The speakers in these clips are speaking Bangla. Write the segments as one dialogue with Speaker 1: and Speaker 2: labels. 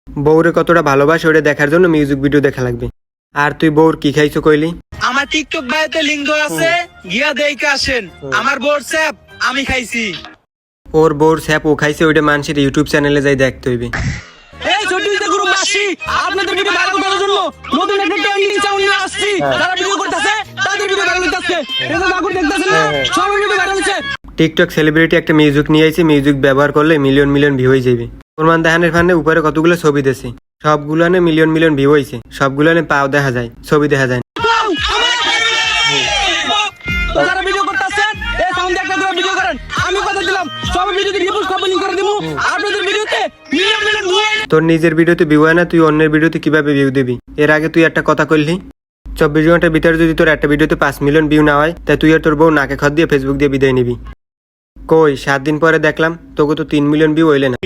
Speaker 1: বউরে কতটা ভালোবাসে ওটা দেখার জন্য মিউজিক ভিডিও দেখা লাগবে। আর তুই বউর কি খাইছো কইলি?
Speaker 2: আমার টিকটক বায়োতে লিংক দেওয়া আছে, গিয়া দেখে আসেন। আমার বোর স্যাপ আমি খাইছি।
Speaker 1: ওর বউর স্যাপ ও খাইছে, ওইটা মানুষের ইউটিউব চ্যানেলে যাই দেখতে হইবে।
Speaker 2: এই ছোটুইতে গ্রুপবাসী, আপনাদের ভিডিও ভাইরাল করার জন্য নতুন একটা ট্রেন্ডিং সাউন্ড নিয়ে আসছি। যারা ভিডিও করতেছে তাদের ভিডিও ভাইরাল হইতাছে। এই যে বাকুর দেখতেছেন না, সব ভিডিও ভাইরাল হচ্ছে।
Speaker 1: টিকটক সেলিব্রিটি একটা মিউজিক নিয়ে আইছে, মিউজিক ব্যবহার করলে মিলিয়ন মিলিয়ন ভিউ হয়ে যাবে। প্রমাণ দেখানোর ফানে উপরে কতগুলো ছবি দেছে, সবগুলানে মিলিয়ন মিলিয়ন ভিউ হয়েছে, সবগুলানে পাও দেখা যায়, ছবি দেখা যায় না।
Speaker 2: তো যারা ভিডিও করতেছেন এই সাউন্ড একটা করে ভিডিও করেন। আমি কথা দিলাম সব ভিডিওতে রিপোস্ট কপি করে দেব। আপনাদের ভিডিওতে মিলিয়ন মিলিয়ন ভিউ।
Speaker 1: তোর নিজের ভিডিওতে ভিউ হয় না, তুই অন্যের ভিডিওতে কিভাবে ভিউ দিবি? এর আগে তুই একটা কথা কইলি, 24 ঘন্টার ভিতরে যদি তোর একটা ভিডিওতে 5 মিলিয়ন ভিউ না হয়, তাই তুই আর তোর বউ নাকে খত দিয়ে ফেসবুক দিয়ে বিদায় নিবি। কই 7 দিন পরে দেখলাম তোকে তো 3 মিলিয়ন ভিউ হইলে না।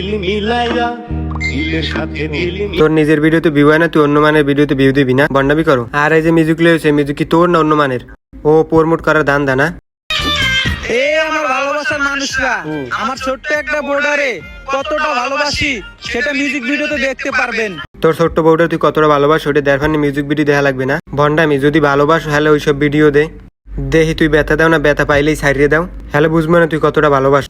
Speaker 1: তোর নিজের ভিডিওতে ভিউ হয় না, তুই অন্য মানের ভিডিওতে ভিউ দিবি না, বন্ডাবি করো। আর এই যে মিউজিক লয়েছে, মিউজিক কি তোর না অন্য মানের? ও প্রমোট করার দান দানা।
Speaker 2: এই আমার ভালোবাসার মানুষরা, আমার ছোট্ট একটা বর্ডারে কতটা ভালোবাসি সেটা মিউজিক ভিডিওতে দেখতে পারবেন।
Speaker 1: তোর ছোট্ট বউটা তুই কতটা ভালোবাস ওটা দেখার মিউজিক ভিডিও দেখা লাগবে না। ভন্ডামি যদি ভালোবাস হলে ওইসব ভিডিও দে, দেখি তুই ব্যথা দাও না, ব্যথা পাইলেই ছাড়িয়ে দাও, হলে বুঝবো না তুই কতটা ভালোবাস।